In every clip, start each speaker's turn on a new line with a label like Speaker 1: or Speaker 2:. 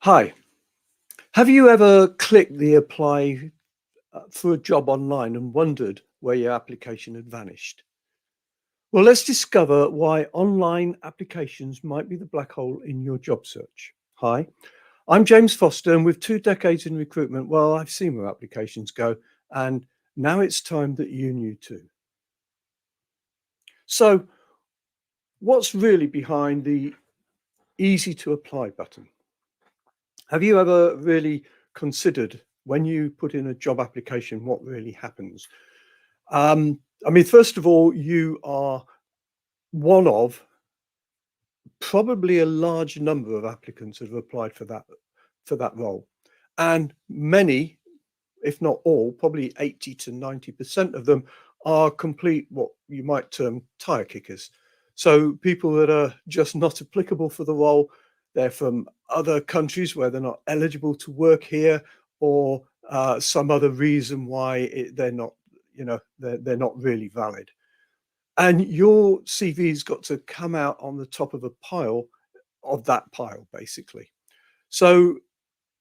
Speaker 1: Hi, have you ever clicked the apply for a job online and wondered where your application had vanished? Well, let's discover why online applications might be the black hole in your job search. Hi, I'm James Foster, and with 2 decades in recruitment, well, I've seen where applications go, and now it's time that you knew too. So, what's really behind the easy to apply button? Have you ever really considered when you put in a job application what really happens? Um, first of all, you are one of probably a large number of applicants that have applied for that role, and many, if not all, probably 80 to 90% of them are complete what you might term tire kickers. So people that are just not applicable for the role, they're from other countries where they're not eligible to work here, or some other reason why they're not, they're not really valid. And your CV's got to come out on the top of a pile of that pile, basically. So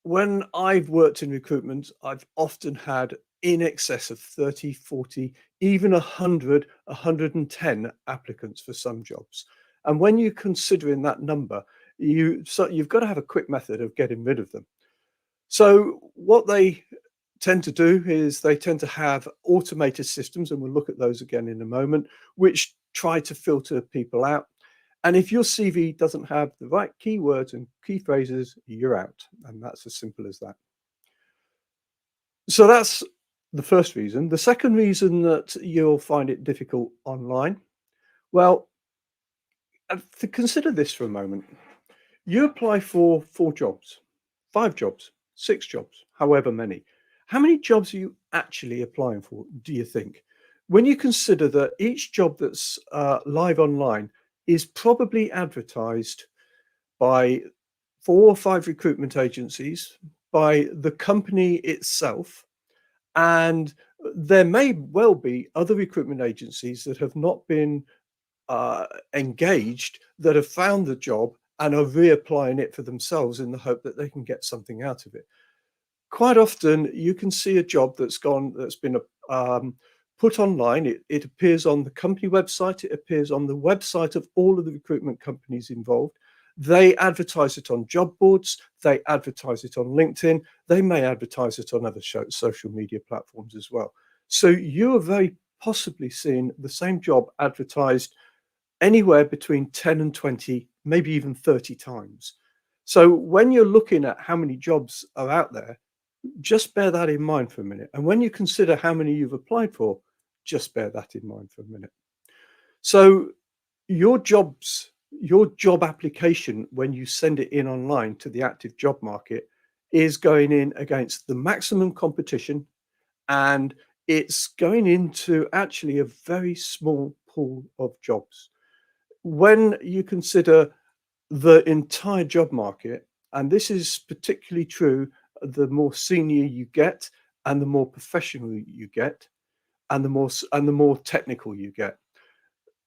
Speaker 1: when I've worked in recruitment, I've often had in excess of 30, 40, even 100, 110 applicants for some jobs. And when you're considering that number, you've got to have a quick method of getting rid of them. So what they tend to do is they tend to have automated systems, and we'll look at those again in a moment, which try to filter people out. And if your CV doesn't have the right keywords and key phrases, you're out. And that's as simple as that. So that's the first reason. The second reason that you'll find it difficult online, well, to consider this for a moment. You apply for 4 jobs, 5 jobs, 6 jobs, however many. How many jobs are you actually applying for, do you think? When you consider that each job that's live online is probably advertised by 4 or 5 recruitment agencies, by the company itself, and there may well be other recruitment agencies that have not been engaged, that have found the job and are reapplying it for themselves in the hope that they can get something out of it. Quite often, you can see a job that's been put online. It appears on the company website. It appears on the website of all of the recruitment companies involved. They advertise it on job boards. They advertise it on LinkedIn. They may advertise it on other social media platforms as well. So you are very possibly seeing the same job advertised anywhere between 10 and 20, maybe even 30 times. So when you're looking at how many jobs are out there, just bear that in mind for a minute. And when you consider how many you've applied for, just bear that in mind for a minute. So your job application, when you send it in online to the active job market, is going in against the maximum competition, and it's going into actually a very small pool of jobs. When you consider the entire job market, and this is particularly true the more senior you get and the more professional you get and the more technical you get,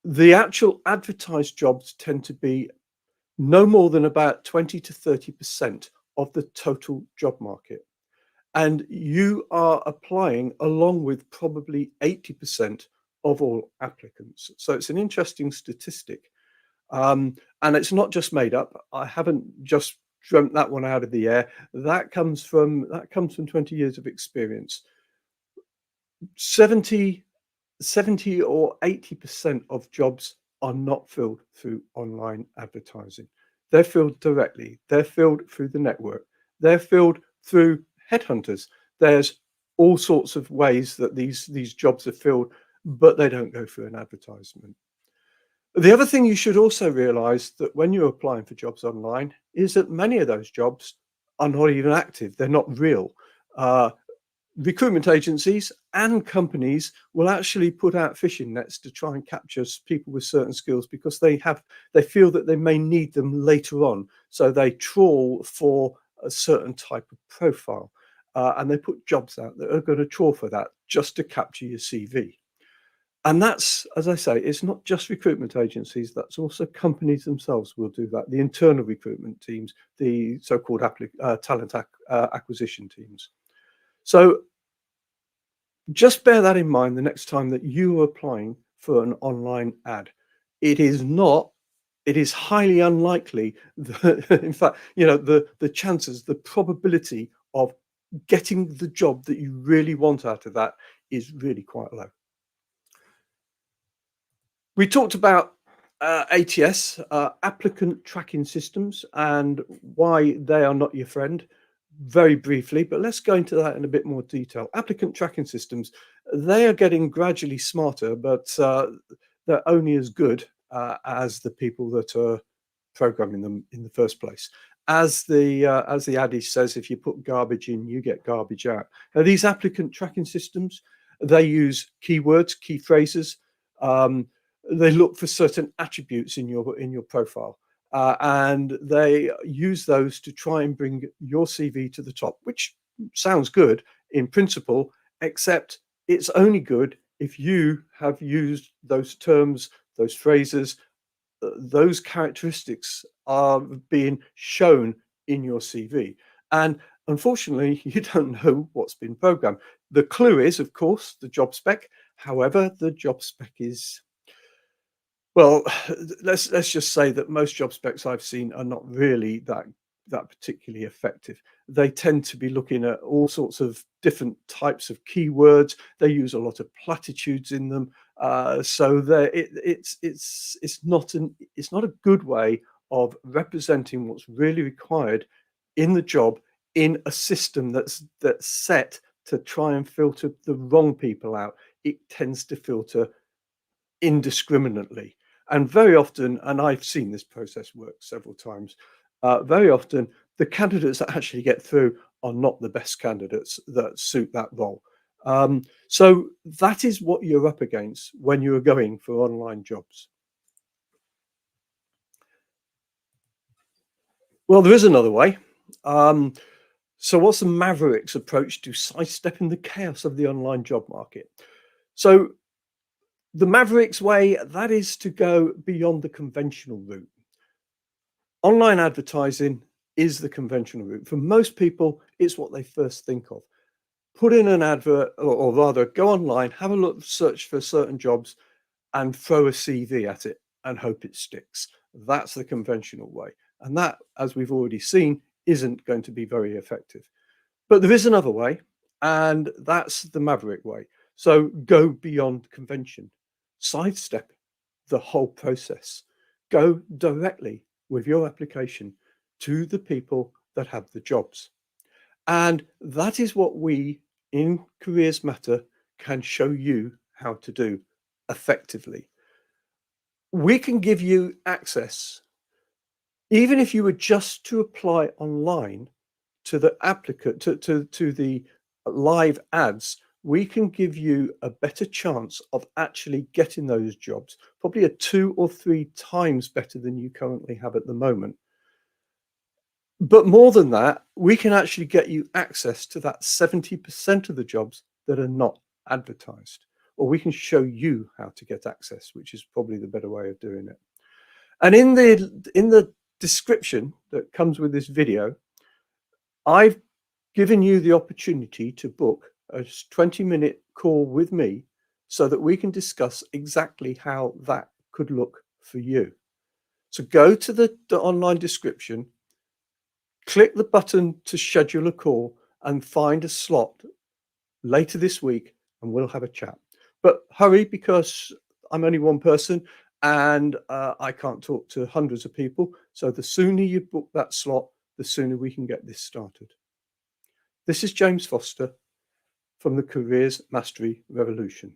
Speaker 1: the actual advertised jobs tend to be no more than about 20 to 30% of the total job market. And you are applying along with probably 80% of all applicants. So it's an interesting statistic. And it's not just made up. I haven't just dreamt that one out of the air. That comes from 20 years of experience. 70, 70 or 80% of jobs are not filled through online advertising. They're filled directly. They're filled through the network. They're filled through headhunters. There's all sorts of ways that these jobs are filled, but they don't go through an advertisement. The other thing you should also realize that when you're applying for jobs online is that many of those jobs are not even active. They're not real. Uh, Recruitment agencies and companies will actually put out fishing nets to try and capture people with certain skills because they feel that they may need them later on. So they trawl for a certain type of profile, and they put jobs out that are going to trawl for that just to capture your CV. And that's, as I say, it's not just recruitment agencies, that's also companies themselves will do that. The internal recruitment teams, the so-called acquisition teams. So just bear that in mind the next time that you are applying for an online ad. It is not, it is highly unlikely that, in fact, the chances, the probability of getting the job that you really want out of that is really quite low. We talked about ATS, applicant tracking systems, and why they are not your friend very briefly, but let's go into that in a bit more detail. Applicant tracking systems, they are getting gradually smarter, but they're only as good as the people that are programming them in the first place. As the adage says, if you put garbage in, you get garbage out. Now, these applicant tracking systems, they use keywords, key phrases. Um, they look for certain attributes in your profile, and they use those to try and bring your CV to the top, which sounds good in principle, except it's only good if you have used those terms, those phrases, those characteristics are being shown in your CV. And unfortunately, you don't know what's been programmed. The clue is, of course, the job spec. However, the job spec is, well, let's just say that most job specs I've seen are not really that particularly effective. They tend to be looking at all sorts of different types of keywords. They use a lot of platitudes in them, so it's not a good way of representing what's really required in the job in a system that's set to try and filter the wrong people out. It tends to filter indiscriminately. And very often, and I've seen this process work several times, very often the candidates that actually get through are not the best candidates that suit that role. So that is what you're up against when you're going for online jobs. Well, there is another way. Um, so what's the Maverick's approach to sidestepping the chaos of the online job market? So the Mavericks way, that is to go beyond the conventional route. Online advertising is the conventional route. For most people, it's what they first think of. Put in an advert, or rather go online, have a look, search for certain jobs, and throw a CV at it and hope it sticks. That's the conventional way. And that, as we've already seen, isn't going to be very effective. But there is another way, and that's the Maverick way. So go beyond convention, sidestep the whole process, go directly with your application to the people that have the jobs. And that is what we in Careers Matter can show you how to do effectively. We can give you access, even if you were just to apply online to the applicant, to the live ads, we can give you a better chance of actually getting those jobs, probably a 2 or 3 times better than you currently have at the moment. But more than that, we can actually get you access to that 70% of the jobs that are not advertised, or we can show you how to get access, which is probably the better way of doing it. And in the description that comes with this video, I've given you the opportunity to book a 20-minute call with me so that we can discuss exactly how that could look for you. So go to the online description, click the button to schedule a call, and find a slot later this week, and we'll have a chat. But hurry, because I'm only one person and I can't talk to hundreds of people. So the sooner you book that slot, the sooner we can get this started. This is James Foster from the Careers Mastery Revolution.